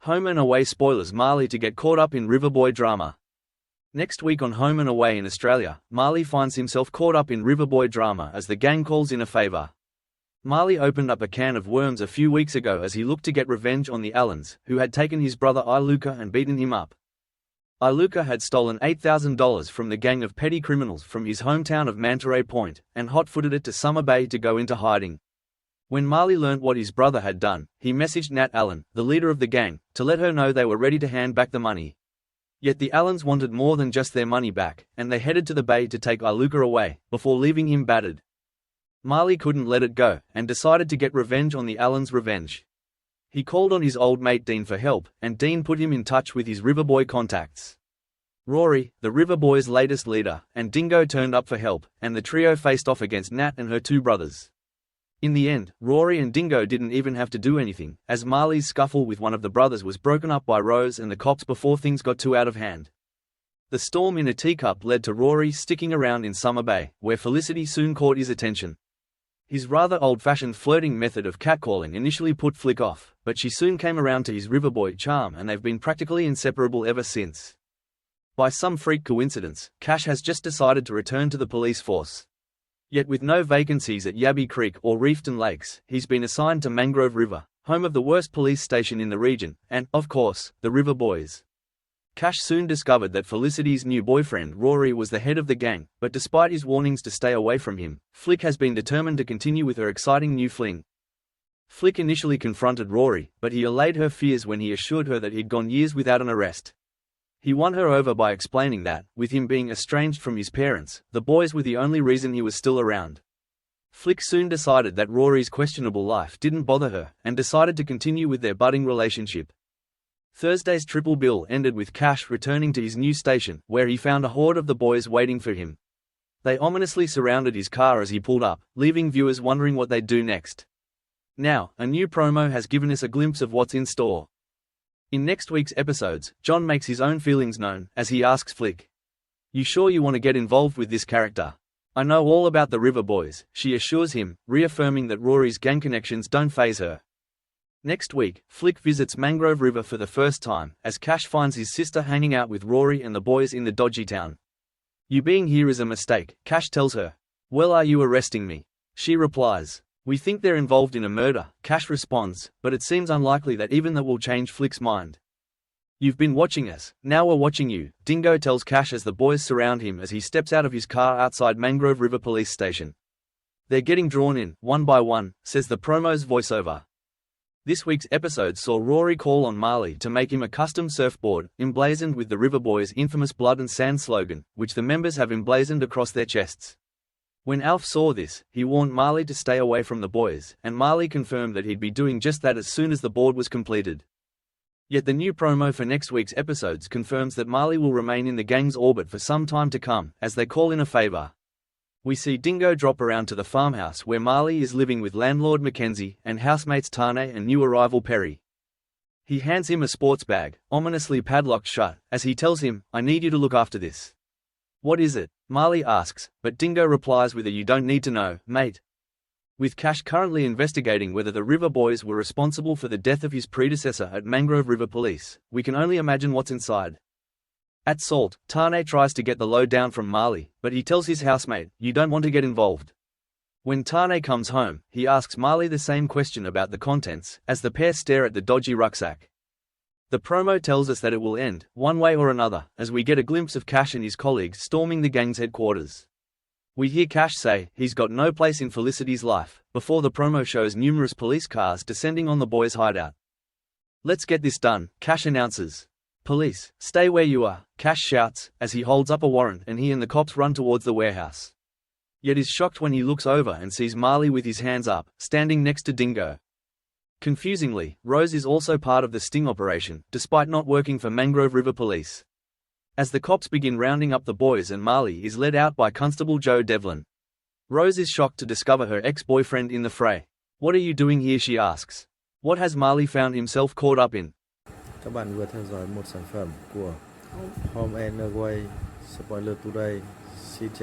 Home and away spoilers Marley to get caught up in Riverboy drama. Next week on Home and Away in Australia, Marley finds himself caught up in Riverboy drama as the gang calls in a favour. Marley opened up a can of worms a few weeks ago as he looked to get revenge on the Allens, who had taken his brother Iluka and beaten him up. Iluka had stolen $8,000 from the gang of petty criminals from his hometown of Monterey Point, and hot-footed it to Summer Bay to go into hiding. When Marley learnt what his brother had done, he messaged Nat Allen, the leader of the gang, to let her know they were ready to hand back the money. Yet the Allens wanted more than just their money back, and they headed to the bay to take Iluka away, before leaving him battered. Marley couldn't let it go, and decided to get revenge on the Allens' revenge. He called on his old mate Dean for help, and Dean put him in touch with his Riverboy contacts. Rory, the Riverboy's latest leader, and Dingo turned up for help, and the trio faced off against Nat and her two brothers. In the end, Rory and Dingo didn't even have to do anything, as Marley's scuffle with one of the brothers was broken up by Rose and the cops before things got too out of hand. The storm in a teacup led to Rory sticking around in Summer Bay, where Felicity soon caught his attention. His rather old-fashioned flirting method of catcalling initially put Flick off, but she soon came around to his Riverboy charm and they've been practically inseparable ever since. By some freak coincidence, Cash has just decided to return to the police force. Yet with no vacancies at Yabby Creek or Reefton Lakes, he's been assigned to Mangrove River, home of the worst police station in the region, and, of course, the River Boys. Cash soon discovered that Felicity's new boyfriend Rory was the head of the gang, but despite his warnings to stay away from him, Flick has been determined to continue with her exciting new fling. Flick initially confronted Rory, but he allayed her fears when he assured her that he'd gone years without an arrest. He won her over by explaining that, with him being estranged from his parents, the boys were the only reason he was still around. Flick soon decided that Rory's questionable life didn't bother her, and decided to continue with their budding relationship. Thursday's triple bill ended with Cash returning to his new station, where he found a horde of the boys waiting for him. They ominously surrounded his car as he pulled up, leaving viewers wondering what they'd do next. Now, a new promo has given us a glimpse of what's in store. In next week's episodes, John makes his own feelings known, as he asks Flick, "You sure you want to get involved with this character?" "I know all about the River Boys," she assures him, reaffirming that Rory's gang connections don't faze her. Next week, Flick visits Mangrove River for the first time, as Cash finds his sister hanging out with Rory and the boys in the dodgy town. "You being here is a mistake," Cash tells her. "Well, are you arresting me?" She replies, "We think they're involved in a murder," Cash responds, "but it seems unlikely that even that will change Flick's mind." "You've been watching us, now we're watching you," Dingo tells Cash as the boys surround him as he steps out of his car outside Mangrove River Police Station. "They're getting drawn in, one by one," says the promo's voiceover. This week's episode saw Rory call on Marley to make him a custom surfboard, emblazoned with the River Boys' infamous blood and sand slogan, which the members have emblazoned across their chests. When Alf saw this, he warned Marley to stay away from the boys, and Marley confirmed that he'd be doing just that as soon as the board was completed. Yet the new promo for next week's episodes confirms that Marley will remain in the gang's orbit for some time to come, as they call in a favor. We see Dingo drop around to the farmhouse where Marley is living with landlord Mackenzie, and housemates Tane and new arrival Perry. He hands him a sports bag, ominously padlocked shut, as he tells him, "I need you to look after this." "What is it?" Marley asks, but Dingo replies with a "You don't need to know, mate." With Cash currently investigating whether the River Boys were responsible for the death of his predecessor at Mangrove River Police, we can only imagine what's inside. At Salt, Tane tries to get the lowdown from Marley, but he tells his housemate, "You don't want to get involved." When Tane comes home, he asks Marley the same question about the contents, as the pair stare at the dodgy rucksack. The promo tells us that it will end, one way or another, as we get a glimpse of Cash and his colleagues storming the gang's headquarters. We hear Cash say, he's got no place in Felicity's life, before the promo shows numerous police cars descending on the boys' hideout. "Let's get this done," Cash announces. "Police, stay where you are," Cash shouts, as he holds up a warrant and he and the cops run towards the warehouse. Yet is shocked when he looks over and sees Marley with his hands up, standing next to Dingo. Confusingly, Rose is also part of the sting operation, despite not working for Mangrove River Police. As the cops begin rounding up the boys and Marley is led out by Constable Joe Devlin. Rose is shocked to discover her ex-boyfriend in the fray. "What are you doing here?" she asks. What has Marley found himself caught up in? Các bạn vừa theo dõi một sản phẩm của Home and Away Spoiler Today. Xin chào.